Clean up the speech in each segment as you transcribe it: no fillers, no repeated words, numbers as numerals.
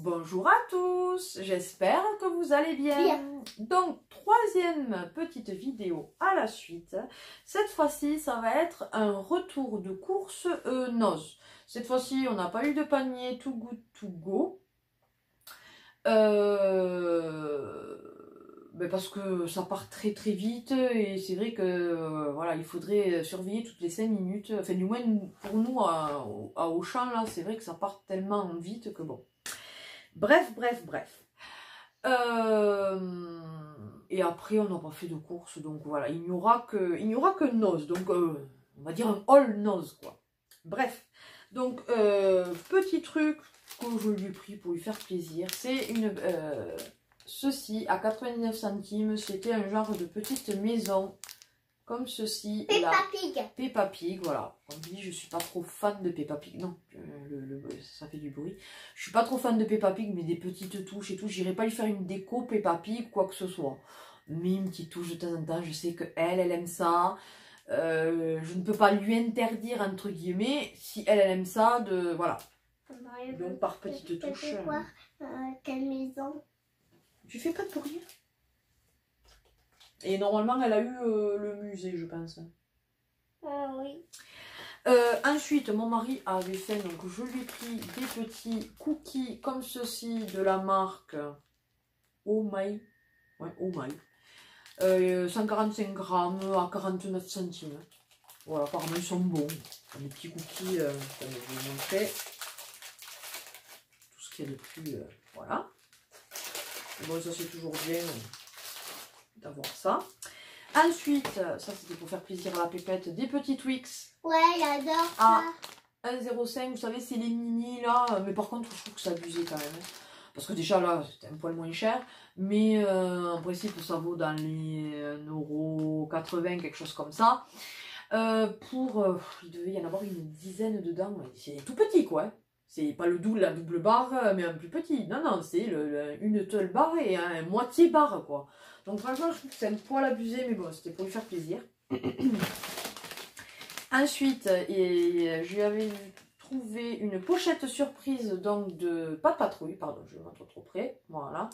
Bonjour à tous, j'espère que vous allez bien. Donc, troisième petite vidéo à la suite. Cette fois-ci, ça va être un retour de course noz. Cette fois-ci, on n'a pas eu de panier Too Good To Go. Parce que ça part très très vite et c'est vrai que voilà, il faudrait surveiller toutes les 5 minutes. Enfin, du moins pour nous à Auchan, là, c'est vrai que ça part tellement vite que bon. Bref. Et après, on n'a pas fait de course, donc voilà, il n'y aura que noz, donc on va dire un all noz, quoi. Bref, donc petit truc que je lui ai pris pour lui faire plaisir, c'est ceci à 99 centimes, c'était un genre de petite maison, comme ceci. Peppa Pig. Peppa Pig, voilà. Comme je dis, je suis pas trop fan de Peppa Pig. Non, ça fait du bruit. Je suis pas trop fan de Peppa Pig, mais des petites touches et tout. J'irai pas lui faire une déco Peppa Pig, quoi que ce soit. Mais une petite touche de temps en temps, je sais que elle aime ça. Je ne peux pas lui interdire, entre guillemets, si elle aime ça, voilà. Donc par petite touche. Quelle maison? Tu fais pas de bruit? Et normalement, elle a eu le musée, je pense. Ah oui. Ensuite, mon mari avait fait, donc je lui ai pris des petits cookies comme ceci de la marque Oh My. Ouais, Oh My. 145 grammes à 49 centimes. Voilà, apparemment ils sont bons. Les petits cookies, je vais vous montrer. Tout ce qu'il y a de plus. Voilà. Et bon, ça c'est toujours bien d'avoir ça. Ensuite, ça c'était pour faire plaisir à la pépette, des petits Twix. Ouais, j'adore ça. 1,05, vous savez, c'est les mini là. Mais par contre, je trouve que c'est abusé quand même. Parce que déjà là, c'était un poil moins cher. Mais en principe, ça vaut dans les 1,80 €, quelque chose comme ça. Il devait y en avoir une dizaine dedans. C'est tout petit quoi. C'est pas la double barre, mais un plus petit. Non, c'est une seule barre et un moitié barre quoi. Donc franchement, je trouve que c'est un poil abusé, mais bon, c'était pour lui faire plaisir. Ensuite, je lui avais trouvé une pochette surprise, donc pas de patrouille, pardon, je vais mettre trop près, voilà.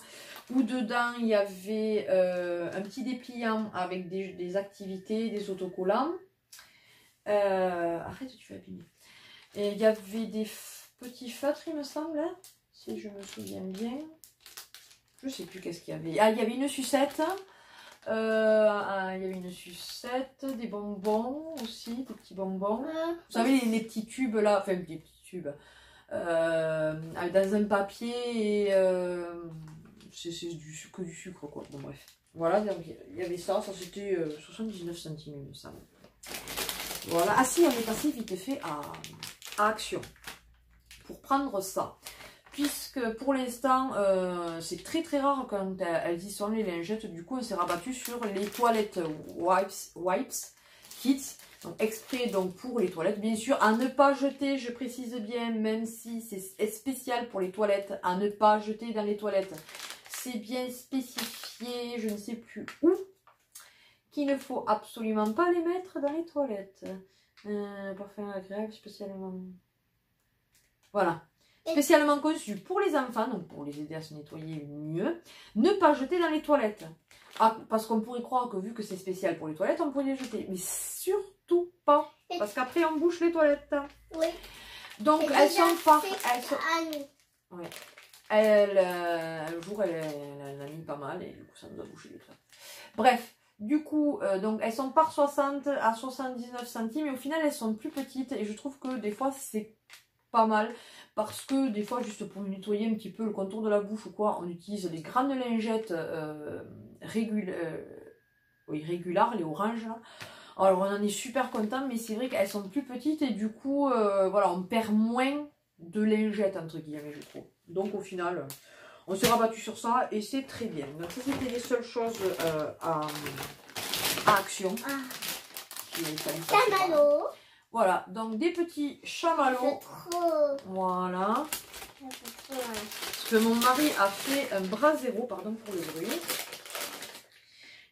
Où dedans, il y avait un petit dépliant avec des activités, des autocollants. Arrête, tu vas abîmer. Et il y avait des petits feutres, il me semble, hein, si je me souviens bien. Je sais plus qu'est-ce qu'il y avait. Ah, il y avait une sucette. Il y avait une sucette, des bonbons aussi, des petits bonbons. Vous savez, les petits tubes là, enfin des petits tubes. Dans un papier et c'est que du sucre quoi. Bon bref. Voilà, donc il y avait ça c'était 79 centimes il me semble. Voilà. Ah si, on est passé vite fait à Action pour prendre ça. Puisque pour l'instant, c'est très très rare quand elles y sont les lingettes. Du coup, on s'est rabattu sur les toilettes wipes Kids. Donc exprès donc pour les toilettes. Bien sûr, à ne pas jeter, je précise bien, même si c'est spécial pour les toilettes, à ne pas jeter dans les toilettes. C'est bien spécifié, je ne sais plus où, qu'il ne faut absolument pas les mettre dans les toilettes. Parfum agréable, spécialement... Voilà. Spécialement conçu pour les enfants, donc pour les aider à se nettoyer mieux. Ne pas jeter dans les toilettes. Ah, parce qu'on pourrait croire que vu que c'est spécial pour les toilettes, on pourrait les jeter. Mais surtout pas. Parce qu'après, on bouche les toilettes. Oui. Donc, elles sont par... Oui. Le jour, elle a mis pas mal et du coup, ça nous a bouché les toilettes. Bref. Du coup, donc elles sont par 60 à 79 centimes. Et au final, elles sont plus petites. Et je trouve que des fois, c'est pas mal parce que des fois juste pour nettoyer un petit peu le contour de la bouche ou quoi, on utilise les grandes lingettes régulares, les oranges là. Alors on en est super content, mais c'est vrai qu'elles sont plus petites et du coup voilà, on perd moins de lingettes entre guillemets, je trouve. Donc au final on s'est rabattu sur ça et c'est très bien. Donc ça c'était les seules choses à Action. Camalo. Voilà, donc des petits chamallows. trop. Voilà. C'est trop. Parce que mon mari a fait un brasero, pardon pour le bruit.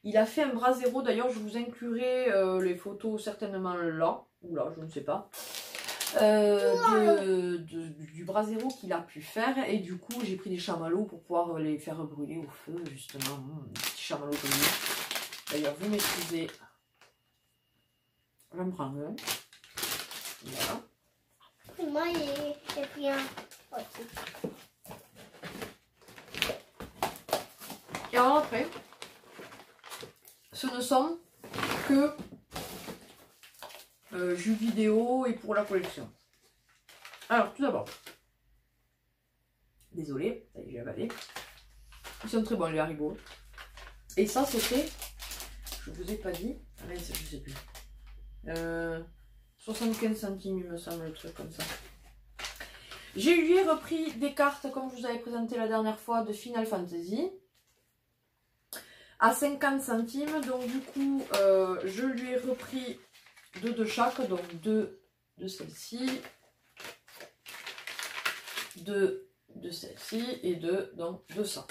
Il a fait un brasero, d'ailleurs je vous inclurai les photos certainement là, ou là, je ne sais pas. Du brasero qu'il a pu faire, et du coup j'ai pris des chamallows pour pouvoir les faire brûler au feu, justement. Des petits chamallows brûlés. D'ailleurs vous maîtrisez. J'en prends un. Voilà. Moi, j'ai pris un aussi. Et alors après, ce ne sont que jeux vidéo et pour la collection. Alors tout d'abord, désolé, j'ai avalé. Ils sont très bons les haribots. Et ça c'était, je vous ai pas dit, je sais plus. 75 centimes il me semble, le truc comme ça. J'ai lui ai repris des cartes comme je vous avais présenté la dernière fois de Final Fantasy à 50 centimes. Donc du coup je lui ai repris deux de chaque, donc deux de celle-ci, deux de celle-ci et deux donc de ça.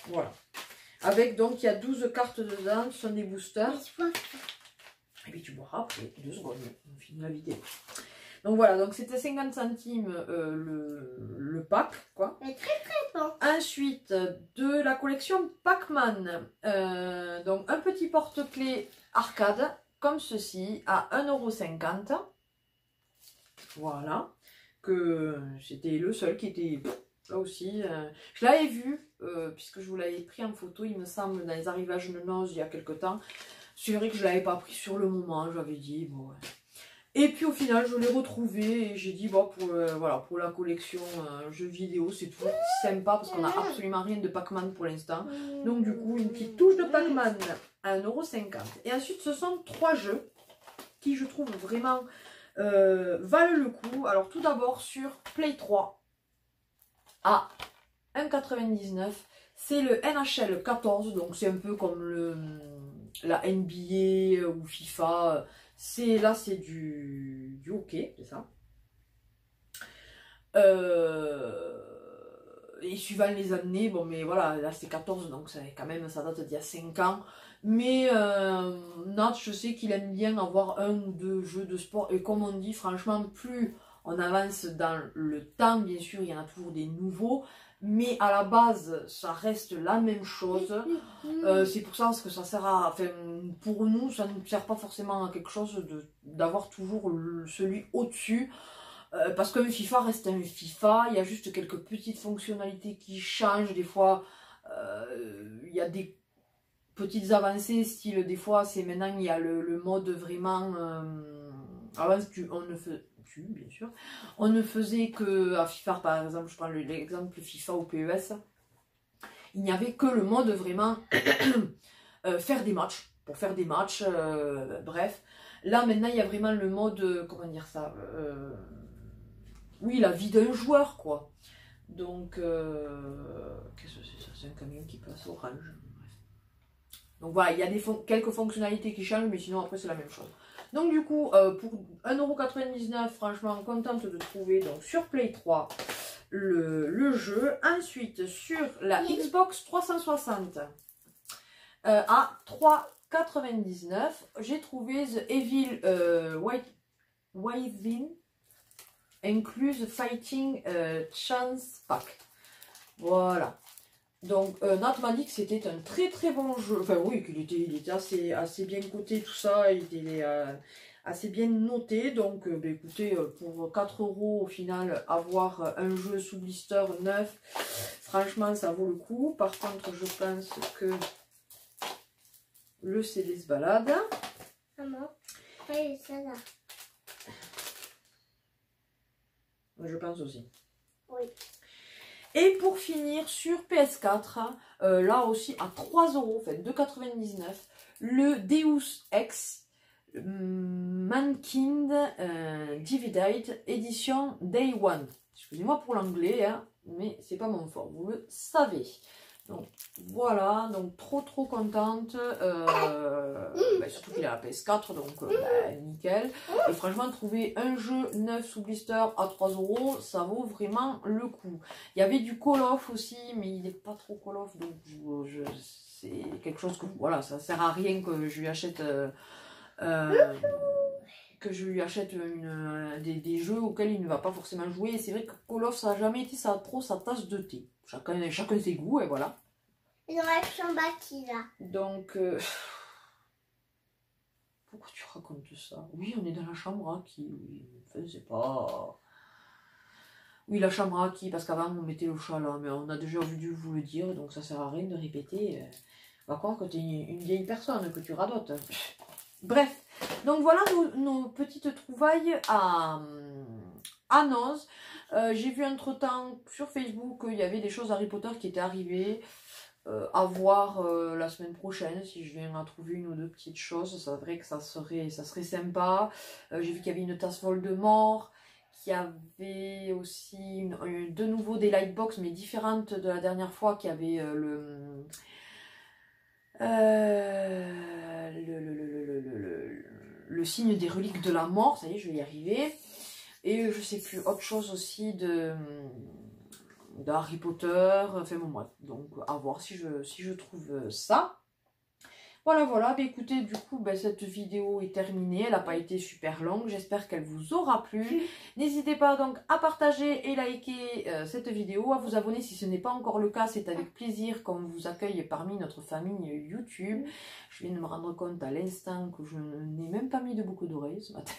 Voilà. Avec donc il y a 12 cartes dedans, ce sont des boosters. Et puis tu boiras après 2 secondes, on finit la vidéo. Donc voilà, donc c'était 50 centimes le pack, quoi. Mais très bon. Ensuite, de la collection Pac-Man, donc un petit porte-clés arcade, comme ceci, à 1,50 €. Voilà, que c'était le seul qui était là aussi. Je l'avais vu, puisque je vous l'avais pris en photo, il me semble, dans les arrivages de noces il y a quelque temps. C'est vrai que je ne l'avais pas pris sur le moment, j'avais dit, bon ouais. Et puis au final, je l'ai retrouvé et j'ai dit, bon, voilà, pour la collection jeux vidéo, c'est toujours sympa parce qu'on n'a absolument rien de Pac-Man pour l'instant. Donc du coup, une petite touche de Pac-Man à 1,50 €. Et ensuite, ce sont 3 jeux qui, je trouve, vraiment valent le coup. Alors tout d'abord, sur Play 3, à 1,99 €, c'est le NHL 14, donc c'est un peu comme la NBA ou FIFA. Là c'est du hockey, c'est ça. Et suivant les années, bon mais voilà, là c'est 14, donc quand même ça date d'il y a 5 ans. Mais Nat, je sais qu'il aime bien avoir un ou deux jeux de sport, et comme on dit, franchement, plus on avance dans le temps, bien sûr il y en a toujours des nouveaux, mais à la base ça reste la même chose. C'est pour ça que ça sert à, enfin pour nous ça ne sert pas forcément à quelque chose d'avoir toujours celui au-dessus, parce qu'un FIFA reste un FIFA. Il y a juste quelques petites fonctionnalités qui changent des fois. Il y a des petites avancées, style des fois c'est maintenant il y a le mode vraiment avant bien sûr on ne faisait que à FIFA, par exemple, je prends l'exemple FIFA ou PES, il n'y avait que le mode vraiment faire des matchs, pour faire des matchs, bref. Là maintenant il y a vraiment le mode, comment dire ça, oui, la vie d'un joueur, quoi. Donc qu'est-ce que c'est ça? C'est un camion qui passe orange. Donc voilà, il y a quelques fonctionnalités qui changent, mais sinon après c'est la même chose. Donc du coup, pour 1,99 €, franchement contente de trouver donc sur Play 3 le jeu. Ensuite, sur la Xbox 360, à 3,99 €, j'ai trouvé The Evil Within Include Fighting Chance Pack. Voilà. Donc Nat m'a dit que c'était un très très bon jeu, enfin oui, il était assez bien coté, tout ça, il était assez bien noté. Donc bah, écoutez, pour 4 € au final, avoir un jeu sous blister neuf, franchement ça vaut le coup. Par contre je pense que le CD se balade. Maman, oui, ça là. Je pense aussi. Oui. Et pour finir, sur PS4, là aussi à 3 €, enfin 2,99 €, le Deus Ex Mankind Divided édition Day One. Excusez-moi pour l'anglais, hein, mais c'est pas mon fort, vous le savez. Donc voilà, donc trop contente. Surtout qu'il a la PS4, donc nickel. Et franchement, trouver un jeu neuf sous blister à 3 €, ça vaut vraiment le coup. Il y avait du Call of aussi, mais il n'est pas trop Call of, donc c'est quelque chose que voilà, ça sert à rien que je lui achète. Des jeux auxquels il ne va pas forcément jouer. Et c'est vrai que Call of, ça n'a jamais été trop sa tasse de thé. Chacun ses goûts, et voilà. Ils ont la chambre à qui, là? Donc, pourquoi tu racontes ça? Oui, on est dans la chambre à qui? Oui, enfin, c'est pas... Oui, la chambre à qui? Parce qu'avant, on mettait le chat là, mais on a déjà dû vous le dire, donc ça sert à rien de répéter. On va croire que tu es une vieille personne, que tu radotes. Bref, donc voilà nos petites trouvailles à Noz. J'ai vu entre-temps sur Facebook qu'il y avait des choses Harry Potter qui étaient arrivées. À voir la semaine prochaine si je viens à trouver une ou deux petites choses. C'est vrai que ça serait sympa. J'ai vu qu'il y avait une tasse Voldemort, qu'il y avait aussi de nouveau des lightbox mais différentes de la dernière fois, qui avait le signe des reliques de la mort. Ça y est, je vais y arriver. Et je sais plus, autre chose aussi de Harry Potter, enfin bon bref, donc à voir si je trouve ça. Voilà, bah, écoutez, du coup, bah, cette vidéo est terminée, elle n'a pas été super longue, j'espère qu'elle vous aura plu. N'hésitez pas donc à partager et liker cette vidéo, à vous abonner si ce n'est pas encore le cas, c'est avec plaisir qu'on vous accueille parmi notre famille YouTube. Je viens de me rendre compte à l'instant que je n'ai même pas mis de boucle d'oreille ce matin.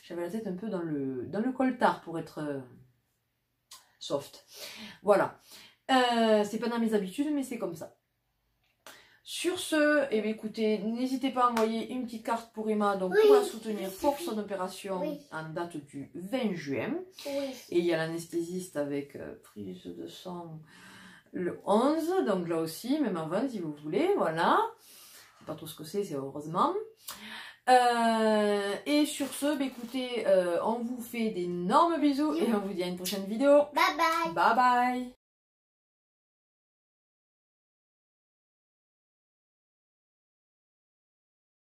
J'avais la tête un peu dans le coltard pour être... soft. Voilà. C'est pas dans mes habitudes, mais c'est comme ça. Sur ce, eh bien, écoutez, n'hésitez pas à envoyer une petite carte pour Emma, donc pour la soutenir pour son opération en date du 20 juin. Et il y a l'anesthésiste avec prise de sang le 11, donc là aussi, même avant si vous voulez, voilà. C'est pas tout ce que c'est heureusement. Et sur ce, bah, écoutez, on vous fait d'énormes bisous et on vous dit à une prochaine vidéo. Bye bye. Bye bye.